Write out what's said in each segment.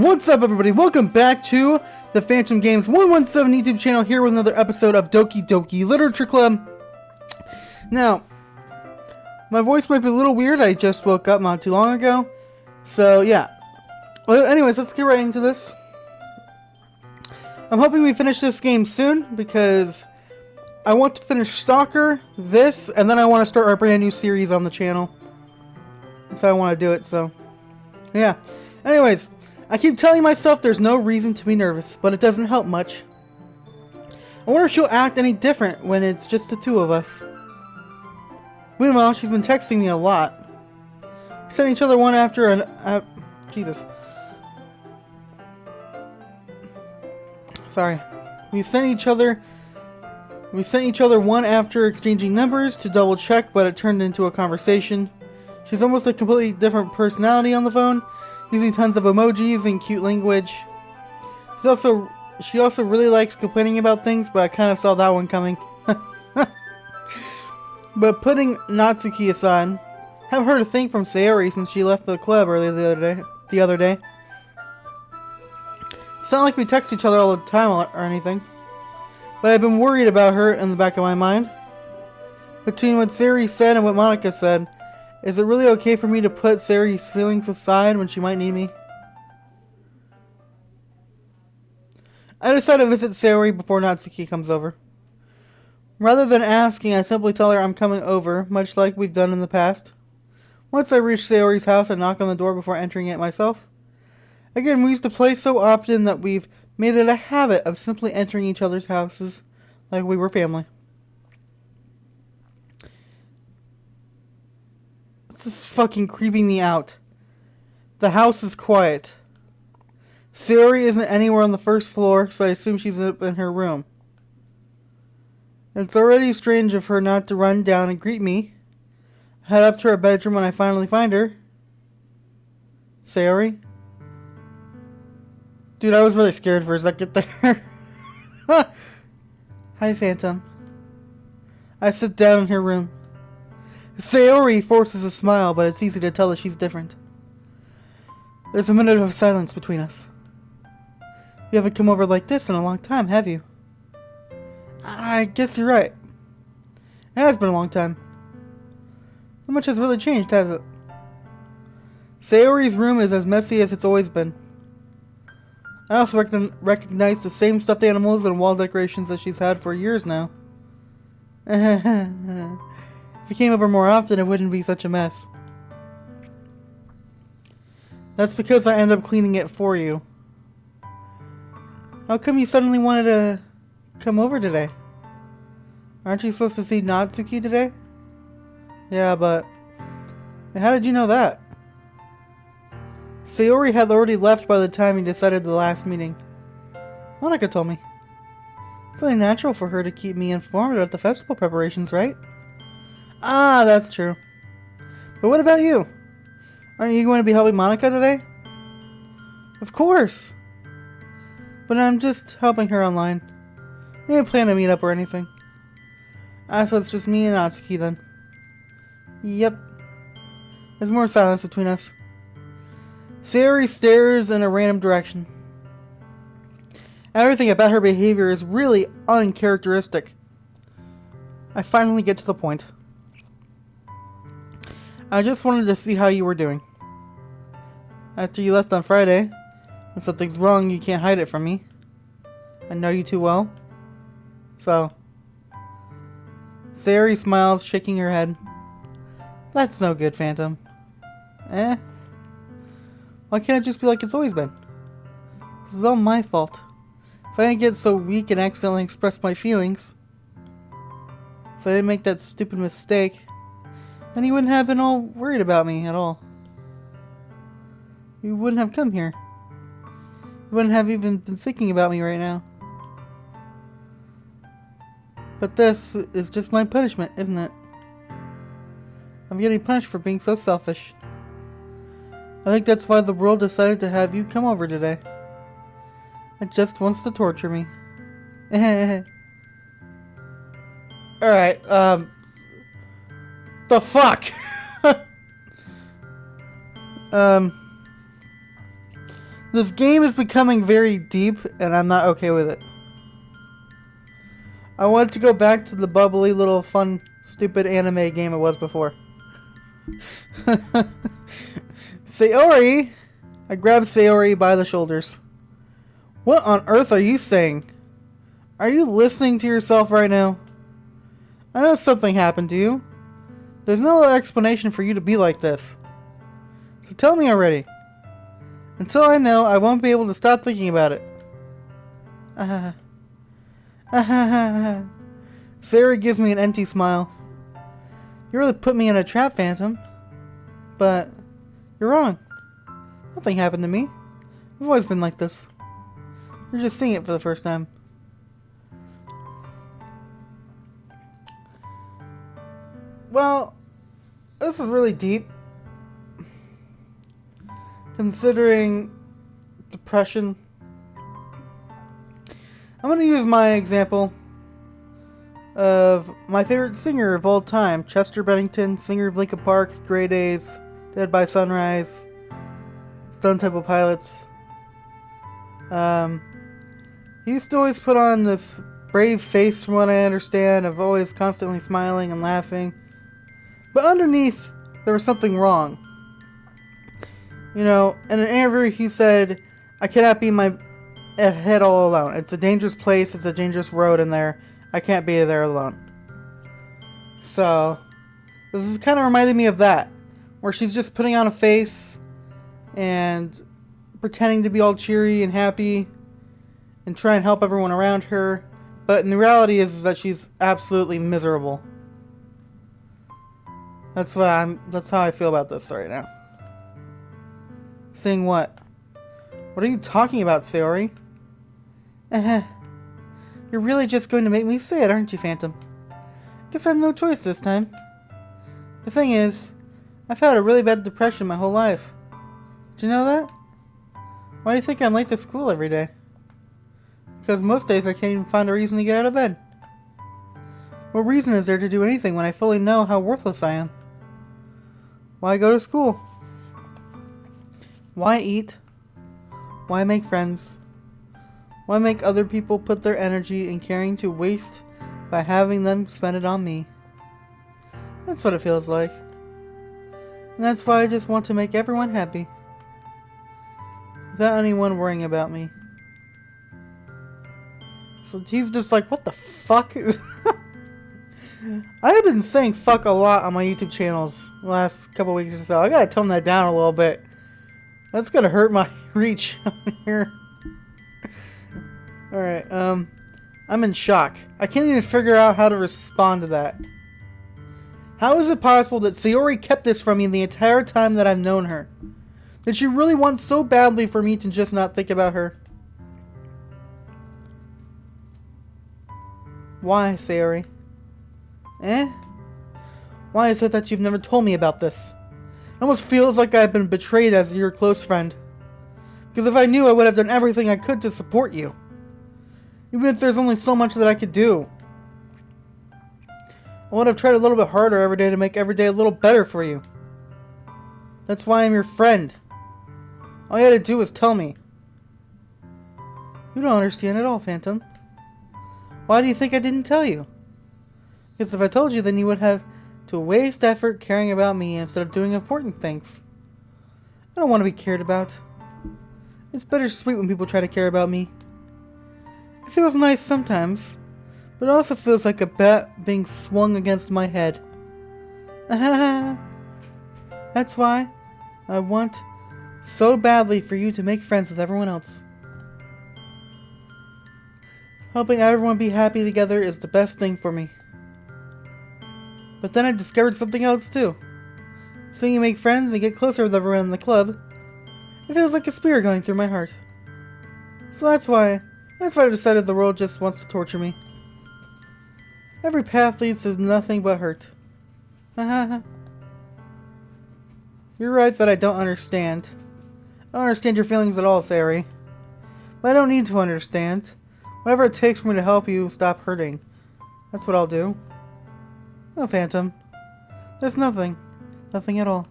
What's up, everybody? Welcome back to the Phantom Games 117 YouTube channel, here with another episode of Doki Doki Literature Club. Now, my voice might be a little weird. I just woke up not too long ago. So, yeah. Well, anyways, let's get right into this. I'm hoping we finish this game soon, because I want to finish Stalker, this, and then I want to start our brand new series on the channel. That's how I want to do it, so, yeah. Anyways, I keep telling myself there's no reason to be nervous, but it doesn't help much. I wonder if she'll act any different when it's just the two of us. Meanwhile, she's been texting me a lot. We sent each other one after an... Jesus. Sorry. We sent each other one after exchanging numbers to double check, but it turned into a conversation. She's almost a completely different personality on the phone, using tons of emojis and cute language. She also really likes complaining about things, but I kind of saw that one coming. But putting Natsuki aside, haven't heard a thing from Sayori since she left the club earlier the other day. It's not like we text each other all the time or anything, but I've been worried about her in the back of my mind. Between what Sayori said and what Monica said, is it really okay for me to put Sayori's feelings aside when she might need me? I decided to visit Sayori before Natsuki comes over. Rather than asking, I simply tell her I'm coming over, much like we've done in the past. Once I reach Sayori's house, I knock on the door before entering it myself. Again, we used to play so often that we've made it a habit of simply entering each other's houses like we were family. This is fucking creeping me out. The house is quiet. Sayori isn't anywhere on the first floor, so I assume she's up in her room. It's already strange of her not to run down and greet me. I head up to her bedroom when I finally find her. Sayori? Dude, I was really scared for a second there. Hi, Phantom. I sit down in her room. Sayori forces a smile, but it's easy to tell that she's different. There's a minute of silence between us. You haven't come over like this in a long time, have you? I guess you're right. It has been a long time. Not much has really changed, has it? Sayori's room is as messy as it's always been. I also recognize the same stuffed animals and wall decorations that she's had for years now. If you came over more often, it wouldn't be such a mess. That's because I end up cleaning it for you. How come you suddenly wanted to come over today? Aren't you supposed to see Natsuki today? Yeah, but... how did you know that? Sayori had already left by the time he decided the last meeting. Monica told me. It's only natural for her to keep me informed about the festival preparations, right? Ah, that's true. But what about you? Aren't you going to be helping Monica today? Of course! But I'm just helping her online. I didn't plan to meet up or anything. Ah, so it's just me and Natsuki then. Yep. There's more silence between us. Sayori stares in a random direction. Everything about her behavior is really uncharacteristic. I finally get to the point. I just wanted to see how you were doing. After you left on Friday, when something's wrong, you can't hide it from me. I know you too well. So. Sayori smiles, shaking her head. That's no good, Phantom. Eh? Why can't it just be like it's always been? This is all my fault. If I didn't get so weak and accidentally express my feelings, if I didn't make that stupid mistake, then you wouldn't have been all worried about me at all. You wouldn't have come here. You wouldn't have even been thinking about me right now. But this is just my punishment, isn't it? I'm getting punished for being so selfish. I think that's why the world decided to have you come over today. It just wants to torture me. Alright, the fuck? This game is becoming very deep, and I'm not okay with it. I want to go back to the bubbly little fun, stupid anime game it was before. Sayori! I grabbed Sayori by the shoulders. What on earth are you saying? Are you listening to yourself right now? I know something happened to you. There's no explanation for you to be like this. So tell me already. Until I know, I won't be able to stop thinking about it. Sayori gives me an empty smile. You really put me in a trap, Phantom. But you're wrong. Nothing happened to me. I've always been like this. You're just seeing it for the first time. Well, this is really deep. Considering depression. I'm going to use my example of my favorite singer of all time, Chester Bennington, singer of Linkin Park, Grey Days, Dead by Sunrise, Stone Temple Pilots. He used to always put on this brave face, from what I understand, of always constantly smiling and laughing. But underneath, there was something wrong. You know, in an interview he said, I cannot be in my head all alone. It's a dangerous place, it's a dangerous road in there. I can't be there alone. So, this is kind of reminding me of that. Where she's just putting on a face and pretending to be all cheery and happy and try and help everyone around her. But in the reality is that she's absolutely miserable. That's how I feel about this right now. Saying what? What are you talking about, Sayori? You're really just going to make me say it, aren't you, Phantom? Guess I have no choice this time. The thing is, I've had a really bad depression my whole life. Did you know that? Why do you think I'm late to school every day? Because most days I can't even find a reason to get out of bed. What reason is there to do anything when I fully know how worthless I am? Why go to school? Why eat? Why make friends? Why make other people put their energy in caring to waste by having them spend it on me? That's what it feels like. And that's why I just want to make everyone happy. Without anyone worrying about me. So he's just like, what the fuck? I have been saying fuck a lot on my YouTube channels the last couple weeks or so. I gotta tone that down a little bit. That's gonna hurt my reach on here. Alright, I'm in shock. I can't even figure out how to respond to that. How is it possible that Sayori kept this from me the entire time that I've known her? Did she really want so badly for me to just not think about her? Why, Sayori? Why is it that you've never told me about this? It almost feels like I've been betrayed as your close friend. Because if I knew, I would have done everything I could to support you. Even if there's only so much that I could do. I would have tried a little bit harder every day to make every day a little better for you. That's why I'm your friend. All you had to do was tell me. You don't understand at all, Phantom. Why do you think I didn't tell you? Because if I told you, then you would have to waste effort caring about me instead of doing important things. I don't want to be cared about. It's bittersweet when people try to care about me. It feels nice sometimes, but it also feels like a bat being swung against my head. That's why I want so badly for you to make friends with everyone else. Helping everyone be happy together is the best thing for me. But then I discovered something else too. Seeing you make friends and get closer with everyone in the club, it feels like a spear going through my heart. So that's why I decided the world just wants to torture me. Every path leads to nothing but hurt. You're right that I don't understand. I don't understand your feelings at all, Sayori. But I don't need to understand. Whatever it takes for me to help you stop hurting. That's what I'll do. No, Phantom. There's nothing. Nothing at all.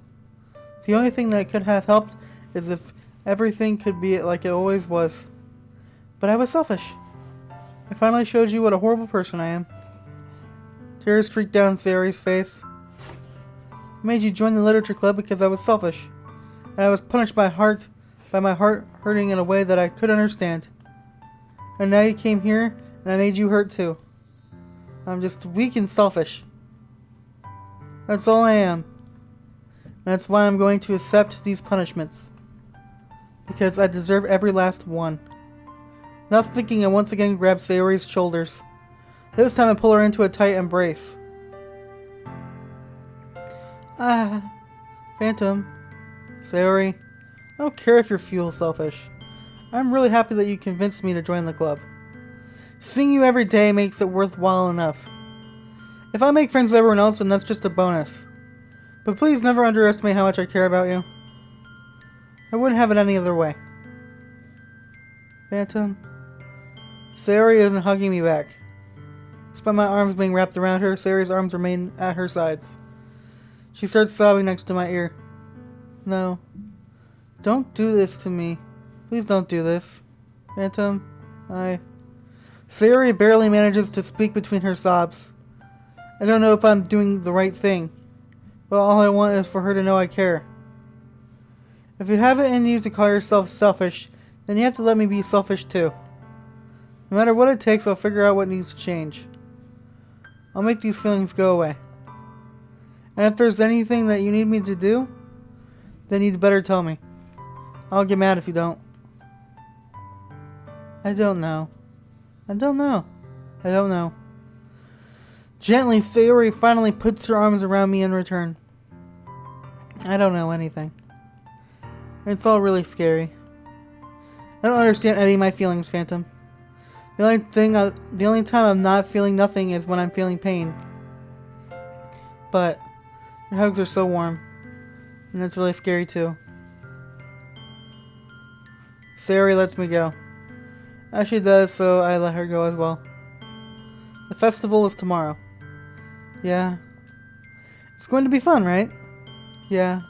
The only thing that could have helped is if Everything could be like it always was. But I was selfish. I finally showed you what a horrible person I am. Tears streaked down Sayori's face. I made you join the literature club because I was selfish. And I was punished by my heart hurting in a way that I could understand. And now you came here, and I made you hurt too. I'm just weak and selfish. That's all I am. That's why I'm going to accept these punishments. Because I deserve every last one. Not thinking, I once again grabbed Sayori's shoulders. This time I pull her into a tight embrace. Ah, Phantom. Sayori, I don't care if you feel selfish. I'm really happy that you convinced me to join the club. Seeing you every day makes it worthwhile enough. If I make friends with everyone else, then that's just a bonus. But please never underestimate how much I care about you. I wouldn't have it any other way. Phantom. Sayori isn't hugging me back. Despite my arms being wrapped around her, Sayori's arms remain at her sides. She starts sobbing next to my ear. No. Don't do this to me. Please don't do this. Phantom, Sayori barely manages to speak between her sobs. I don't know if I'm doing the right thing, but all I want is for her to know I care. If you have it in you to call yourself selfish, then you have to let me be selfish too. No matter what it takes, I'll figure out what needs to change. I'll make these feelings go away. And if there's anything that you need me to do, then you'd better tell me. I'll get mad if you don't. I don't know. I don't know. I don't know. Gently, Sayori finally puts her arms around me in return. I don't know anything. It's all really scary. I don't understand any of my feelings, Phantom. The only time I'm not feeling nothing is when I'm feeling pain. But your hugs are so warm, and it's really scary too. Sayori lets me go. As she does, so I let her go as well. The festival is tomorrow. Yeah. It's going to be fun, right? Yeah.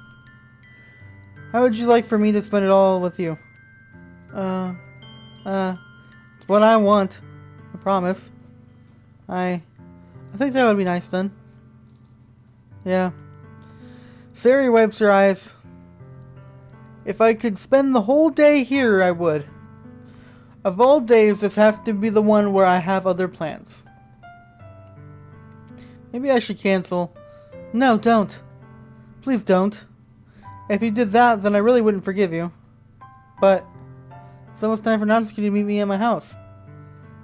How would you like for me to spend it all with you? It's what I want. I promise. I think that would be nice then. Yeah. Sayori wipes her eyes. If I could spend the whole day here, I would. Of all days, this has to be the one where I have other plans. Maybe I should cancel. No, don't. Please don't. If you did that, then I really wouldn't forgive you. But it's almost time for Natsuki to meet me at my house.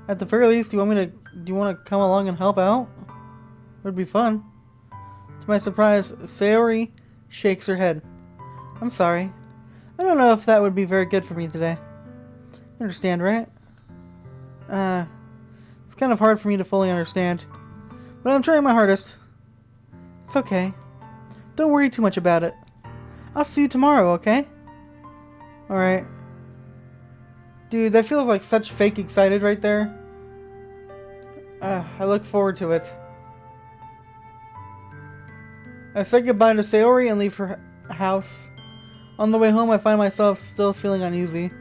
At the very least, do you want to come along and help out? It would be fun. To my surprise, Sayori shakes her head. I'm sorry. I don't know if that would be very good for me today. You understand, right? It's kind of hard for me to fully understand. But I'm trying my hardest. It's okay. Don't worry too much about it. I'll see you tomorrow, okay? Alright. Dude, that feels like such fake excited right there. I look forward to it. I say goodbye to Sayori and leave her house. On the way home, I find myself still feeling uneasy.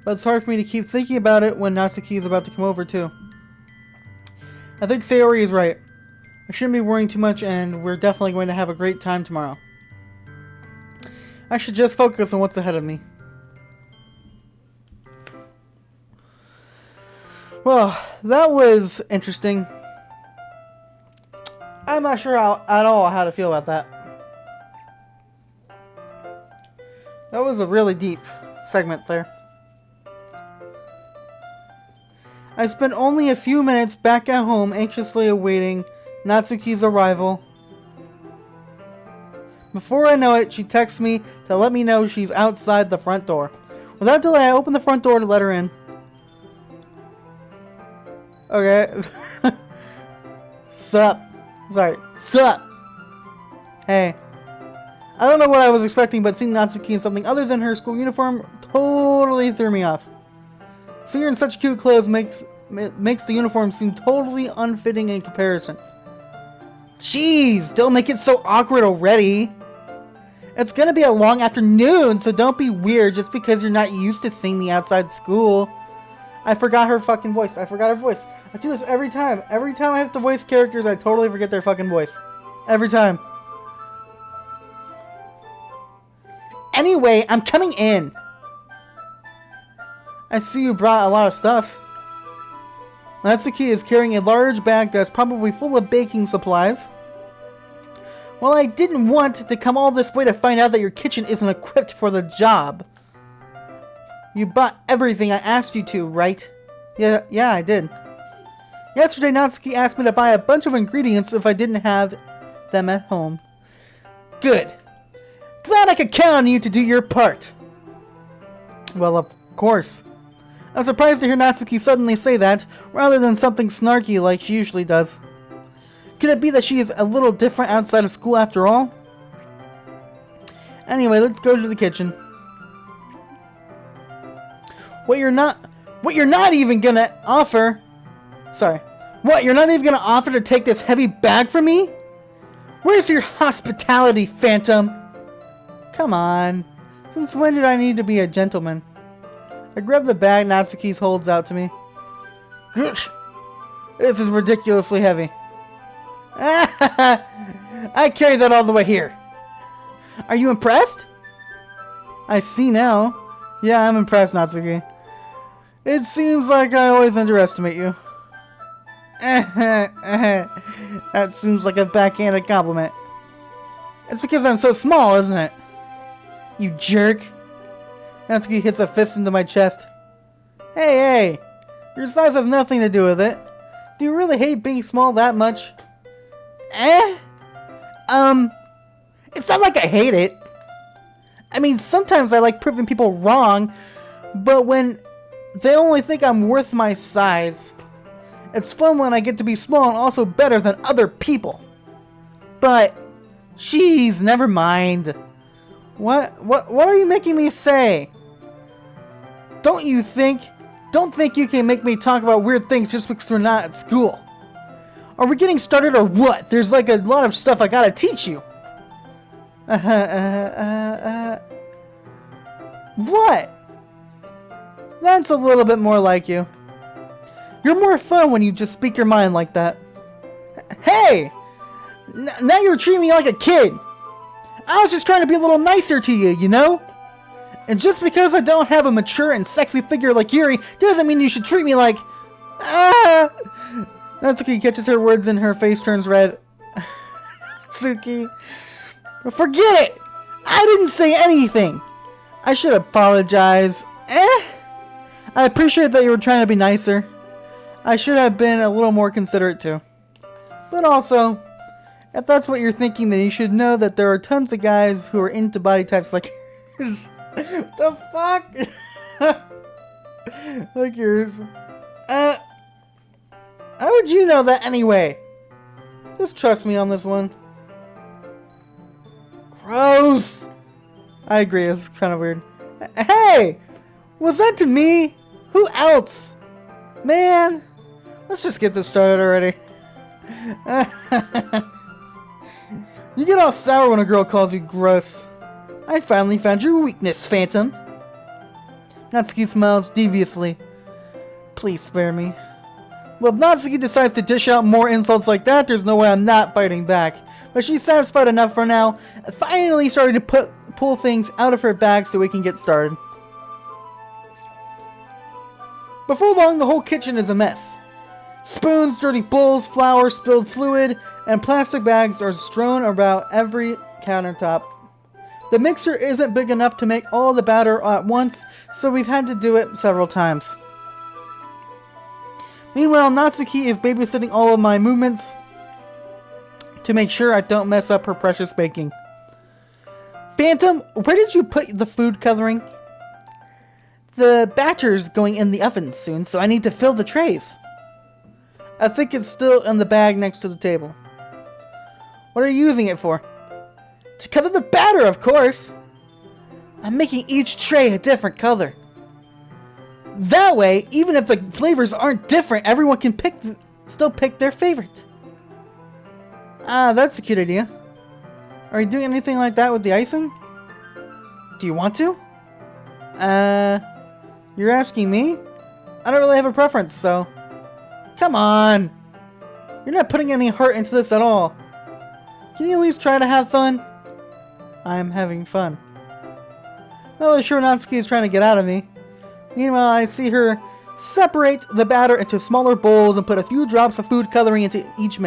But it's hard for me to keep thinking about it when Natsuki is about to come over too. I think Sayori is right. I shouldn't be worrying too much, and we're definitely going to have a great time tomorrow. I should just focus on what's ahead of me. Well, that was interesting. I'm not sure at all how to feel about that. That was a really deep segment there. I spent only a few minutes back at home anxiously awaiting Natsuki's arrival. Before I know it, she texts me to let me know she's outside the front door. Without delay, I open the front door to let her in. Okay. Sup. Sorry. Sup. Hey. I don't know what I was expecting, but seeing Natsuki in something other than her school uniform totally threw me off. Seeing her in such cute clothes makes the uniform seem totally unfitting in comparison. Jeez, don't make it so awkward already. It's gonna be a long afternoon, so don't be weird just because you're not used to seeing me outside school. I forgot her fucking voice. I forgot her voice. I do this every time. Every time I have to voice characters, I totally forget their fucking voice. Every time. Anyway, I'm coming in. I see you brought a lot of stuff. Natsuki is carrying a large bag that's probably full of baking supplies. Well, I didn't want to come all this way to find out that your kitchen isn't equipped for the job. You bought everything I asked you to, right? Yeah, I did. Yesterday, Natsuki asked me to buy a bunch of ingredients if I didn't have them at home. Good. Glad I could count on you to do your part. Well, of course. I'm surprised to hear Natsuki suddenly say that, rather than something snarky like she usually does. Could it be that she is a little different outside of school after all? Anyway, let's go to the kitchen. What you're not even gonna offer... Sorry. What, you're not even gonna offer to take this heavy bag from me? Where's your hospitality, Phantom? Come on. Since when did I need to be a gentleman? I grab the bag Natsuki holds out to me. This is ridiculously heavy. I carried that all the way here. Are you impressed? I see now. Yeah, I'm impressed, Natsuki. It seems like I always underestimate you. That seems like a backhanded compliment. It's because I'm so small, isn't it? You jerk. Natsuki hits a fist into my chest. Hey! Your size has nothing to do with it. Do you really hate being small that much? It's not like I hate it. I mean, sometimes I like proving people wrong, but when they only think I'm worth my size, it's fun when I get to be small and also better than other people. But, jeez, never mind. What are you making me say? Don't think you can make me talk about weird things just because we're not at school. Are we getting started or what? There's like a lot of stuff I gotta teach you. What? That's a little bit more like you. You're more fun when you just speak your mind like that. Hey! Now you're treating me like a kid. I was just trying to be a little nicer to you, you know? And just because I don't have a mature and sexy figure like Yuri doesn't mean you should treat me like... Natsuki catches her words and her face turns red. Natsuki... Forget it! I didn't say anything! I should apologize. I appreciate that you were trying to be nicer. I should have been a little more considerate too. But also, if that's what you're thinking, then you should know that there are tons of guys who are into body types like yours. The fuck? Like yours. How would you know that anyway? Just trust me on this one. Gross! I agree, it's kind of weird. Hey! Was that to me? Who else? Man! Let's just get this started already. You get all sour when a girl calls you gross. I finally found your weakness, Phantom. Natsuki smiles deviously. Please spare me. Well, if Natsuki decides to dish out more insults like that, there's no way I'm not fighting back. But she's satisfied enough for now, finally starting to pull things out of her bag so we can get started. Before long, the whole kitchen is a mess. Spoons, dirty bowls, flour, spilled fluid, and plastic bags are strewn about every countertop. The mixer isn't big enough to make all the batter at once, so we've had to do it several times. Meanwhile, Natsuki is babysitting all of my movements to make sure I don't mess up her precious baking. Phantom, where did you put the food coloring? The batter's going in the oven soon, so I need to fill the trays. I think it's still in the bag next to the table. What are you using it for? To color the batter, of course! I'm making each tray a different color. That way, even if the flavors aren't different, everyone can still pick their favorite. Ah, that's a cute idea. Are you doing anything like that with the icing? Do you want to? You're asking me? I don't really have a preference, so... Come on! You're not putting any heart into this at all. Can you at least try to have fun? I'm having fun. Not really sure what Natsuki is trying to get out of me. Meanwhile, I see her separate the batter into smaller bowls and put a few drops of food coloring into each.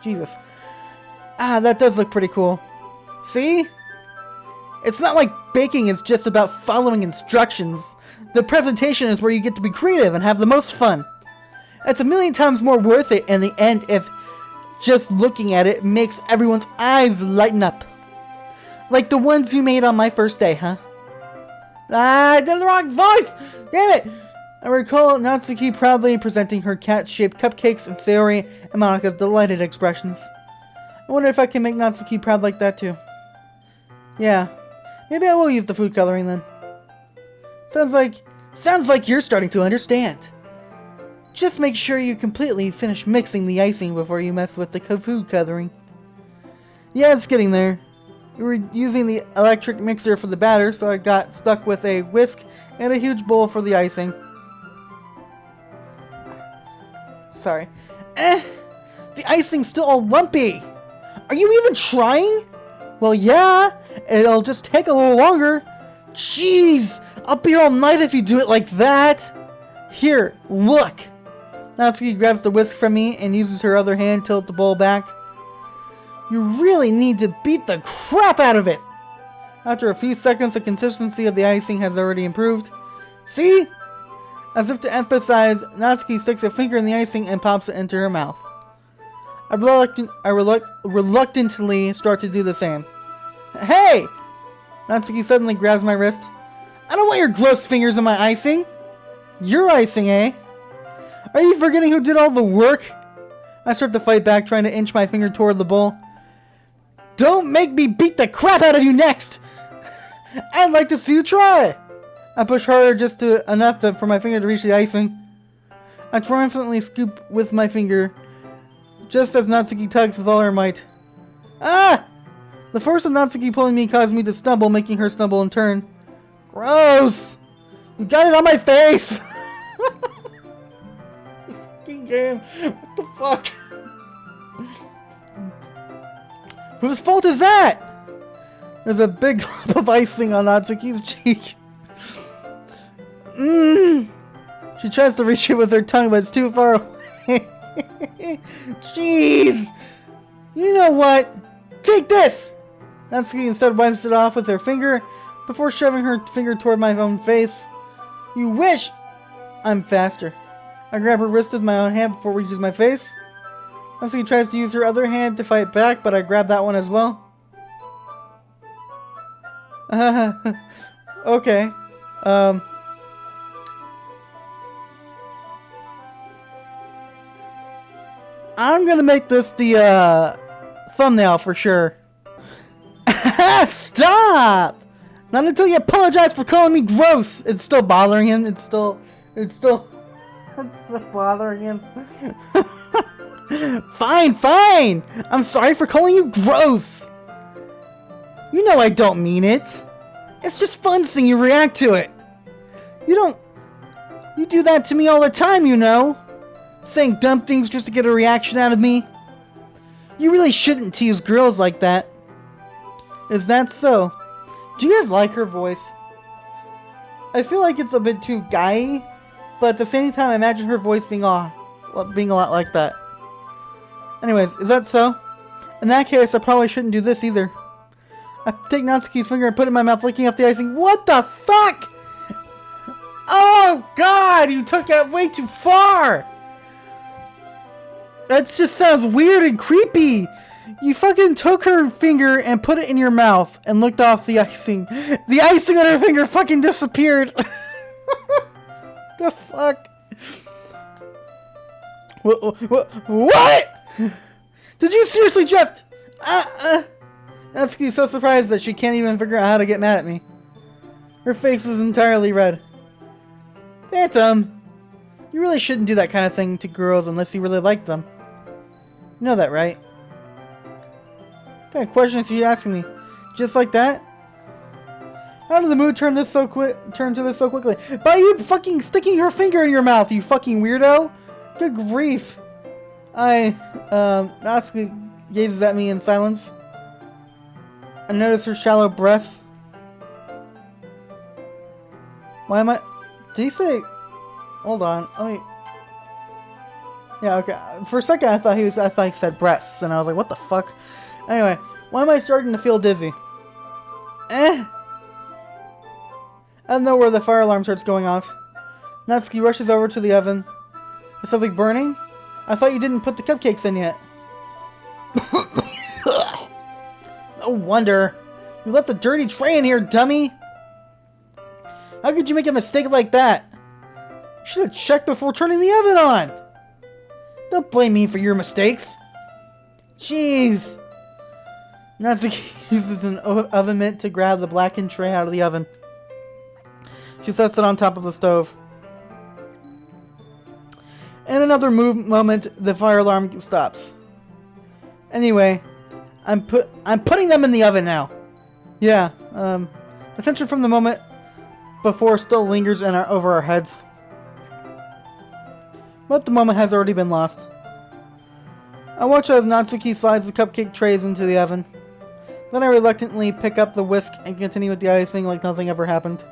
Jesus. Ah, that does look pretty cool. See? It's not like baking is just about following instructions. The presentation is where you get to be creative and have the most fun. It's a million times more worth it in the end if just looking at it makes everyone's eyes lighten up. Like the ones you made on my first day, huh? Ah, I did the wrong voice! Damn it! I recall Natsuki proudly presenting her cat-shaped cupcakes and Sayori and Monika's delighted expressions. I wonder if I can make Natsuki proud like that too. Yeah, maybe I will use the food coloring then. Sounds like you're starting to understand. Just make sure you completely finish mixing the icing before you mess with the food coloring. Yeah, it's getting there. We were using the electric mixer for the batter, so I got stuck with a whisk and a huge bowl for the icing. Sorry. The icing's still all lumpy. Are you even trying? Well, yeah. It'll just take a little longer. Jeez, I'll be all night if you do it like that. Here, look. Natsuki grabs the whisk from me and uses her other hand to tilt the bowl back. You really need to beat the crap out of it. After a few seconds, the consistency of the icing has already improved. See? As if to emphasize, Natsuki sticks a finger in the icing and pops it into her mouth. I reluctantly start to do the same. Hey! Natsuki suddenly grabs my wrist. I don't want your gross fingers in my icing. Your icing, eh? Are you forgetting who did all the work? I start to fight back, trying to inch my finger toward the bowl. Don't make me beat the crap out of you next! I'd like to see you try! I push harder just enough for my finger to reach the icing. I triumphantly scoop with my finger, just as Natsuki tugs with all her might. Ah! The force of Natsuki pulling me caused me to stumble, making her stumble in turn. Gross! You got it on my face! Game. What the fuck? Whose fault is that? There's a big lump of icing on Natsuki's cheek. She tries to reach it with her tongue, but it's too far away. Jeez! You know what? Take this! Natsuki instead wipes it off with her finger before shoving her finger toward my own face. You wish! I'm faster. I grab her wrist with my own hand before it reaches my face. Natsuki tries to use her other hand to fight back, but I grab that one as well. Okay. I'm gonna make this the thumbnail for sure. Stop! Not until you apologize for calling me gross. It's still bothering him. It's still bothering him. Fine. I'm sorry for calling you gross. You know I don't mean it. It's just fun seeing you react to it. You do that to me all the time, you know. Saying dumb things just to get a reaction out of me. You really shouldn't tease girls like that. Is that so? Do you guys like her voice? I feel like it's a bit too guy-y, but at the same time I imagine her voice being a lot like that. Anyways, is that so? In that case, I probably shouldn't do this either. I take Natsuki's finger and put it in my mouth, licking up the icing. What the fuck? Oh god, you took that way too far! That just sounds weird and creepy. You fucking took her finger and put it in your mouth and licked off the icing. The icing on her finger fucking disappeared. The fuck? What? Did you seriously just... Natsuki's so surprised that she can't even figure out how to get mad at me. Her face is entirely red. Phantom, you really shouldn't do that kind of thing to girls unless you really like them. You know that, right? What kind of questions are you asking me? Just like that? How did the mood turn to this so quickly? By you fucking sticking your finger in your mouth, you fucking weirdo! Good grief. Natsuki gazes at me in silence. I notice her shallow breasts. Why am I... Did he say... Hold on, let me... Yeah, okay. For a second I thought he said breasts, and I was like, what the fuck? Anyway, why am I starting to feel dizzy? I don't know where the fire alarm starts going off. Natsuki rushes over to the oven. Is something burning? I thought you didn't put the cupcakes in yet. No wonder. You left the dirty tray in here, dummy! How could you make a mistake like that? You should have checked before turning the oven on! Don't blame me for your mistakes. Jeez. Natsuki uses an oven mitt to grab the blackened tray out of the oven. She sets it on top of the stove. In another moment, the fire alarm stops. Anyway, I'm putting them in the oven now. Yeah, the tension from the moment before still lingers over our heads. But the moment has already been lost. I watch as Natsuki slides the cupcake trays into the oven. Then I reluctantly pick up the whisk and continue with the icing like nothing ever happened.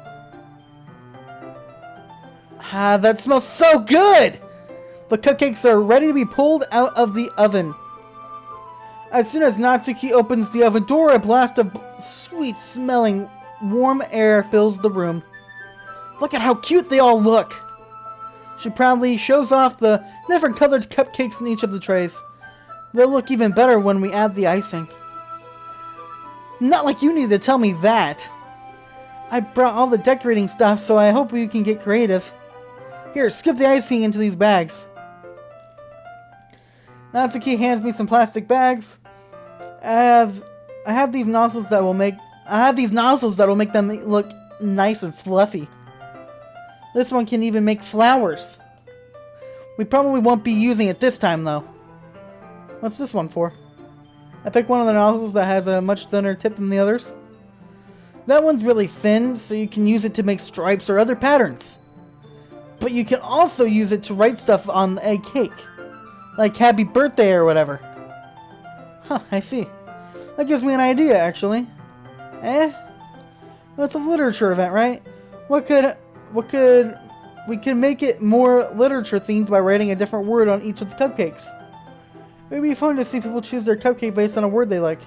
Ah, that smells so good! The cupcakes are ready to be pulled out of the oven. As soon as Natsuki opens the oven door, a blast of sweet-smelling, warm air fills the room. Look at how cute they all look! She proudly shows off the different colored cupcakes in each of the trays. They'll look even better when we add the icing. Not like you need to tell me that. I brought all the decorating stuff, so I hope you can get creative. Here, skip the icing into these bags. Natsuki hands me some plastic bags. I have these nozzles that will make them look nice and fluffy. This one can even make flowers. We probably won't be using it this time though. What's this one for? I picked one of the nozzles that has a much thinner tip than the others. That one's really thin, so you can use it to make stripes or other patterns. But you can also use it to write stuff on a cake. Like happy birthday or whatever. Huh, I see. That gives me an idea, actually. Well, it's a literature event, right? We can make it more literature themed by writing a different word on each of the cupcakes. It would be fun to see people choose their cupcake based on a word they like.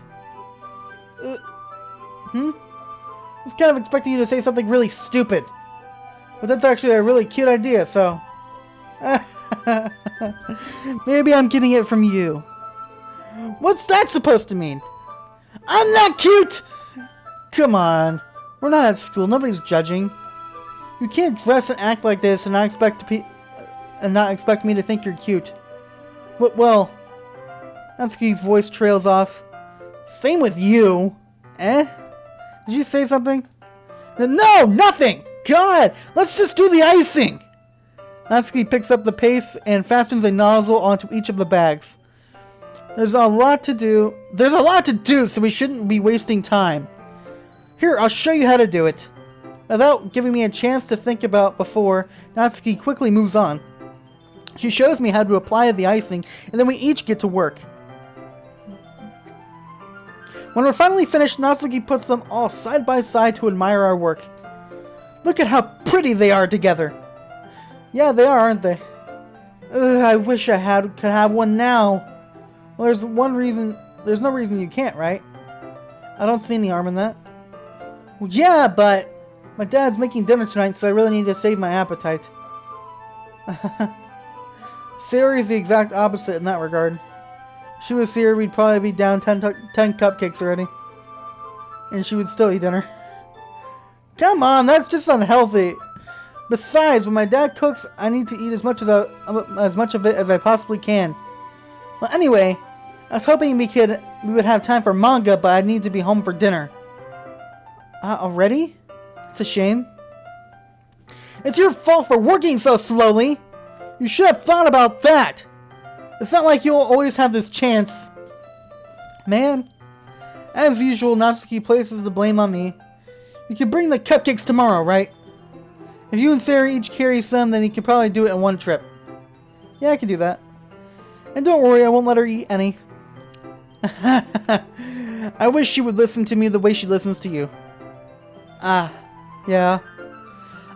I was kind of expecting you to say something really stupid. But that's actually a really cute idea, so... Maybe I'm getting it from you. What's that supposed to mean? I'm not cute! Come on. We're not at school. Nobody's judging. You can't dress and act like this and not expect me to think you're cute. But, well... Natsuki's voice trails off. Same with you. Did you say something? No, nothing! God! Let's just do the icing! Natsuki picks up the paste and fastens a nozzle onto each of the bags. There's a lot to do, so we shouldn't be wasting time. Here, I'll show you how to do it. Without giving me a chance to think about before, Natsuki quickly moves on. She shows me how to apply the icing, and then we each get to work. When we're finally finished, Natsuki puts them all side by side to admire our work. Look at how pretty they are together. Yeah, they are, aren't they? I wish I could have one now. Well, there's no reason you can't, right? I don't see any harm in that. Well, yeah, but my dad's making dinner tonight, so I really need to save my appetite. Sayori's the exact opposite in that regard. If she was here, we'd probably be down 10 cupcakes already. And she would still eat dinner. Come on, that's just unhealthy. Besides, when my dad cooks, I need to eat as much of it as I possibly can. Well, anyway, I was hoping we would have time for manga, but I need to be home for dinner. Already? It's a shame. It's your fault for working so slowly. You should have thought about that. It's not like you'll always have this chance. Man. As usual, Natsuki places the blame on me. You can bring the cupcakes tomorrow, right? If you and Sarah each carry some, then you can probably do it in one trip. Yeah, I can do that. And don't worry, I won't let her eat any. I wish she would listen to me the way she listens to you. Ah, yeah.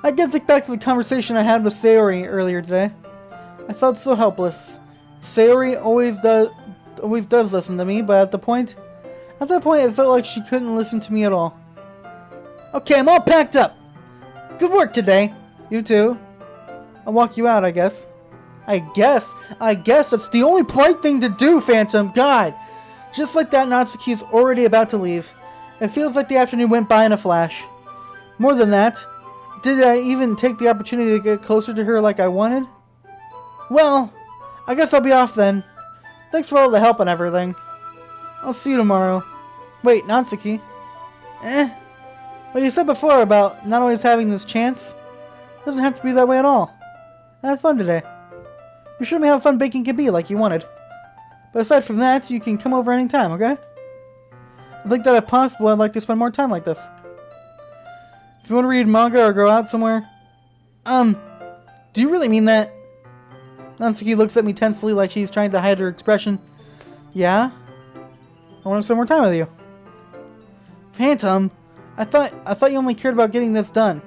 I get to think back to the conversation I had with Sayori earlier today. I felt so helpless. Sayori always does listen to me, but at that point, it felt like she couldn't listen to me at all. Okay, I'm all packed up. Good work today. You too. I'll walk you out, I guess. I guess that's the only polite thing to do, Phantom. God. Just like that, Natsuki's already about to leave. It feels like the afternoon went by in a flash. More than that, did I even take the opportunity to get closer to her like I wanted? Well, I guess I'll be off then. Thanks for all the help and everything. I'll see you tomorrow. Wait, Natsuki? What you said before about not always having this chance doesn't have to be that way at all. I had fun today. You showed me how fun baking can be, like you wanted. But aside from that, you can come over anytime, okay? I think that if possible, I'd like to spend more time like this. If you want to read manga or go out somewhere... do you really mean that? Natsuki looks at me tensely like she's trying to hide her expression. Yeah? I want to spend more time with you. Phantom, I thought you only cared about getting this done.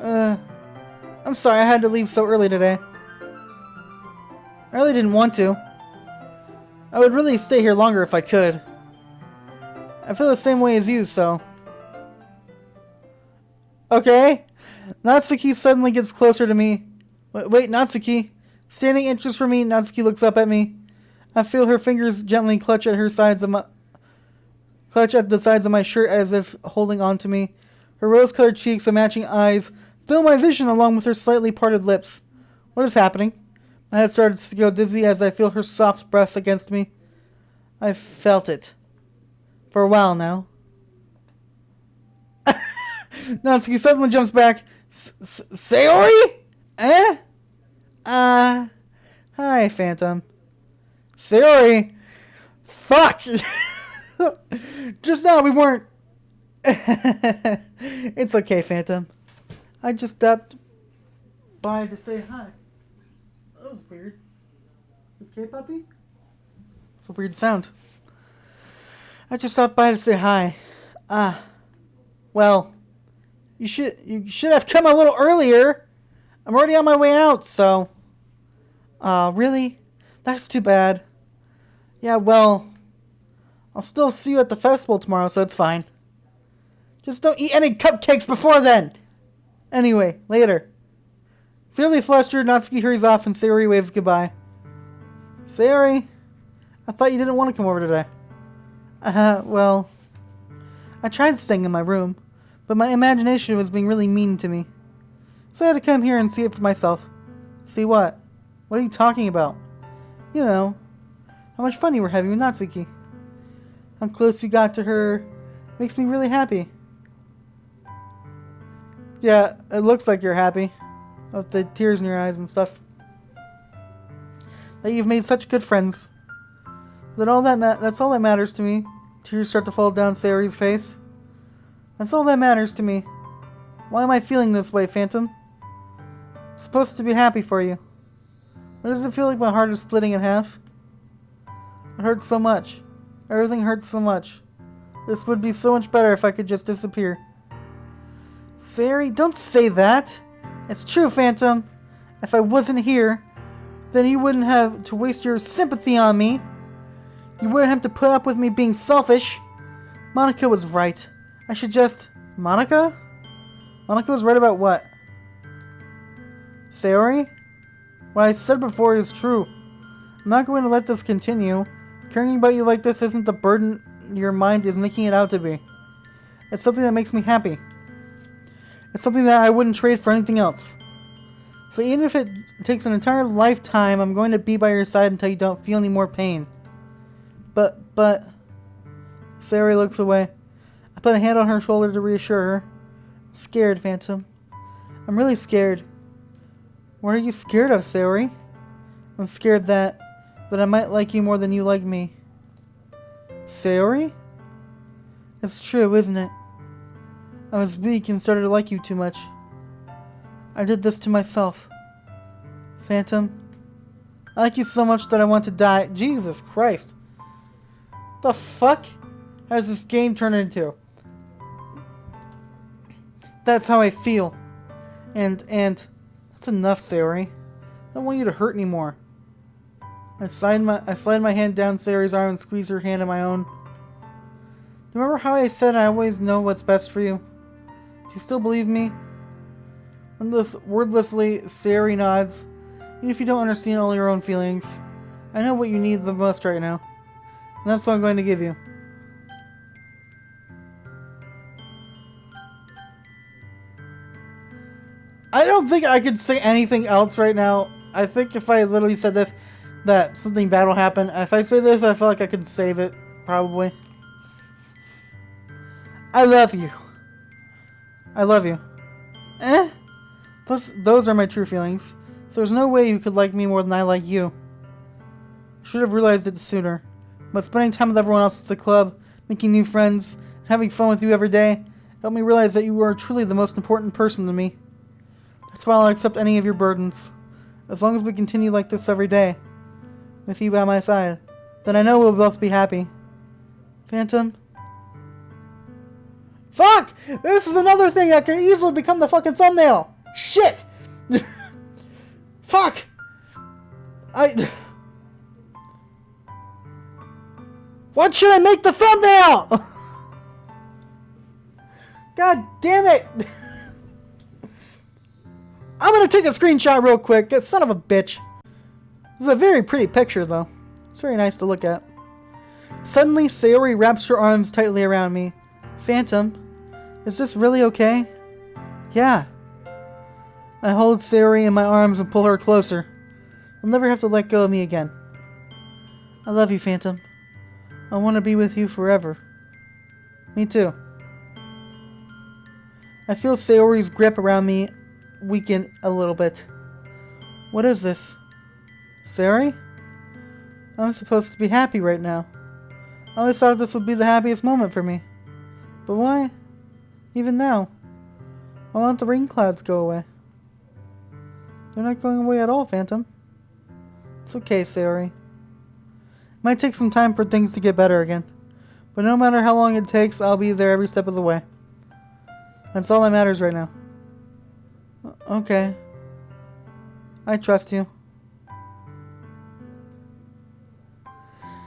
I'm sorry I had to leave so early today. I really didn't want to. I would really stay here longer if I could. I feel the same way as you, so... Okay. Natsuki suddenly gets closer to me. Wait, Natsuki. Standing inches from me, Natsuki looks up at me. I feel her fingers gently clutch at the sides of my shirt as if holding on to me. Her rose-colored cheeks and matching eyes fill my vision along with her slightly parted lips. What is happening? My head started to go dizzy as I feel her soft breasts against me. I've felt it. For a while now. Natsuki suddenly jumps back. Sayori? Eh? Hi, Phantom. Sayori? Fuck! Just now we weren't... It's okay, Phantom. I just stopped by to say hi. That was weird. Okay, puppy? It's a weird sound. I just stopped by to say hi. Well, you should have come a little earlier. I'm already on my way out, so... really? That's too bad. Yeah, well... I'll still see you at the festival tomorrow, so it's fine. Just don't eat any cupcakes before then! Anyway, later. Clearly flustered, Natsuki hurries off and Sayori waves goodbye. Sayori? I thought you didn't want to come over today. Well... I tried staying in my room, but my imagination was being really mean to me. So I had to come here and see it for myself. See what? What are you talking about? You know, how much fun you were having with Natsuki. How close you got to her makes me really happy. Yeah, it looks like you're happy. With the tears in your eyes and stuff. That you've made such good friends. That's all that matters to me. Tears start to fall down Sayori's face. That's all that matters to me. Why am I feeling this way, Phantom? I'm supposed to be happy for you. Why does it feel like my heart is splitting in half? It hurts so much. Everything hurts so much. This would be so much better if I could just disappear. Sayori, don't say that. It's true, Phantom. If I wasn't here, then you wouldn't have to waste your sympathy on me. You wouldn't have to put up with me being selfish. Monica was right. I should just... Monica? Monica was right about what? Sayori? What I said before is true. I'm not going to let this continue. Caring about you like this isn't the burden your mind is making it out to be. It's something that makes me happy. It's something that I wouldn't trade for anything else. So even if it takes an entire lifetime, I'm going to be by your side until you don't feel any more pain. But... Sayori looks away. I put a hand on her shoulder to reassure her. I'm scared, Phantom. I'm really scared. What are you scared of, Sayori? I'm scared that I might like you more than you like me. Sayori? It's true, isn't it? I was weak and started to like you too much. I did this to myself. Phantom, I like you so much that I want to die. Jesus Christ. The fuck has this game turned into? That's how I feel. And that's enough, Sayori. I don't want you to hurt anymore. I slide my hand down Sayori's arm and squeeze her hand in my own. Remember how I said I always know what's best for you? Do you still believe me? Wordlessly, Sayori nods. Even if you don't understand all your own feelings, I know what you need the most right now. And that's what I'm going to give you. I don't think I could say anything else right now. I think if I literally said this, that something bad will happen. If I say this, I feel like I could save it, probably. I love you. I love you. Eh? Those are my true feelings. So there's no way you could like me more than I like you. I should have realized it sooner. But spending time with everyone else at the club, making new friends, and having fun with you every day, helped me realize that you are truly the most important person to me. That's why I'll accept any of your burdens. As long as we continue like this every day, with you by my side, then I know we'll both be happy. Phantom? Fuck! This is another thing that could easily become the fucking thumbnail! Shit! Fuck! What should I make the thumbnail? God damn it! I'm gonna take a screenshot real quick. Son of a bitch. This is a very pretty picture, though. It's very nice to look at. Suddenly, Sayori wraps her arms tightly around me. Phantom, is this really okay? Yeah. I hold Sayori in my arms and pull her closer. You'll never have to let go of me again. I love you, Phantom. I want to be with you forever. Me too. I feel Sayori's grip around me weaken a little bit. What is this? Sayori? I'm supposed to be happy right now. I always thought this would be the happiest moment for me. But why? Even now. I want the rain clouds go away. They're not going away at all, Phantom. It's okay, Sayori. It might take some time for things to get better again. But no matter how long it takes, I'll be there every step of the way. That's all that matters right now. Okay. I trust you.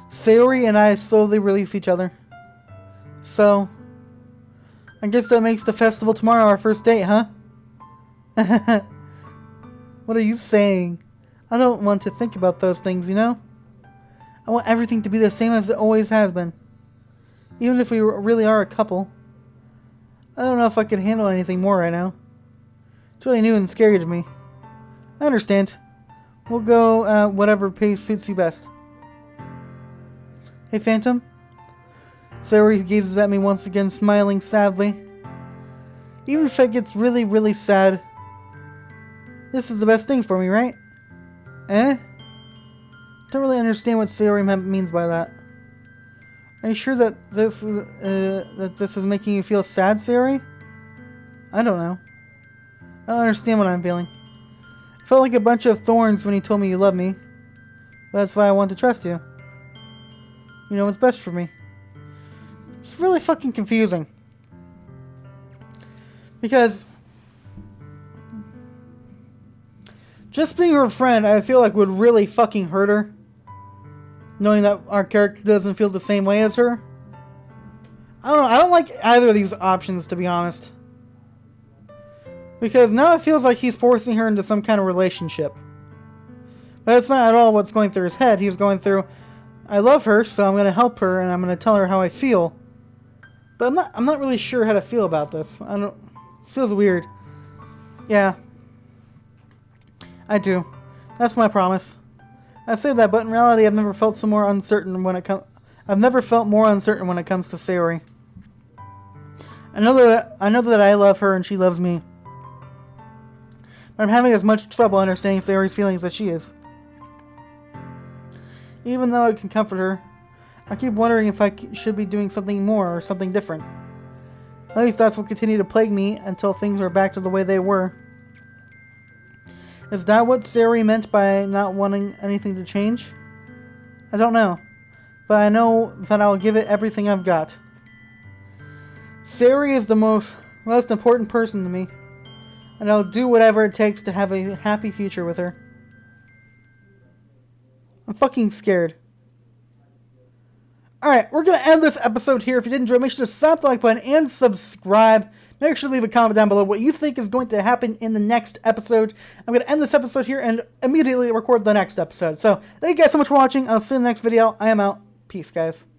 Sayori and I slowly release each other. So, I guess that makes the festival tomorrow our first date, huh? What are you saying? I don't want to think about those things, you know? I want everything to be the same as it always has been. Even if we really are a couple. I don't know if I could handle anything more right now. It's really new and scary to me. I understand. We'll go whatever pace suits you best. Hey, Phantom? Sayori gazes at me once again, smiling sadly. Even if it gets really, really sad, this is the best thing for me, right? Eh? Don't really understand what Sayori means by that. Are you sure that this is making you feel sad, Sayori? I don't know. I don't understand what I'm feeling. I felt like a bunch of thorns when you told me you love me. But that's why I want to trust you. You know what's best for me. It's really fucking confusing. Because just being her friend, I feel like would really fucking hurt her. Knowing that our character doesn't feel the same way as her. I don't know. I don't like either of these options, to be honest. Because now it feels like he's forcing her into some kind of relationship. But that's not at all what's going through his head. He's going through, I love her, so I'm going to help her, and I'm going to tell her how I feel. But I'm not really sure how to feel about this. This feels weird. Yeah. I do. That's my promise. I say that, but in reality, I've never felt more uncertain when it comes to Sayori. I know that I love her and she loves me. But I'm having as much trouble understanding Sayori's feelings as she is. Even though I can comfort her, I keep wondering if I should be doing something more or something different. At least that's what continue to plague me until things are back to the way they were. Is that what Sari meant by not wanting anything to change? I don't know. But I know that I'll give it everything I've got. Sari is the most important person to me. And I'll do whatever it takes to have a happy future with her. I'm fucking scared. Alright, we're going to end this episode here. If you did enjoy, make sure to slap the like button and subscribe. Make sure to leave a comment down below what you think is going to happen in the next episode. I'm going to end this episode here and immediately record the next episode. So, thank you guys so much for watching. I'll see you in the next video. I am out. Peace, guys.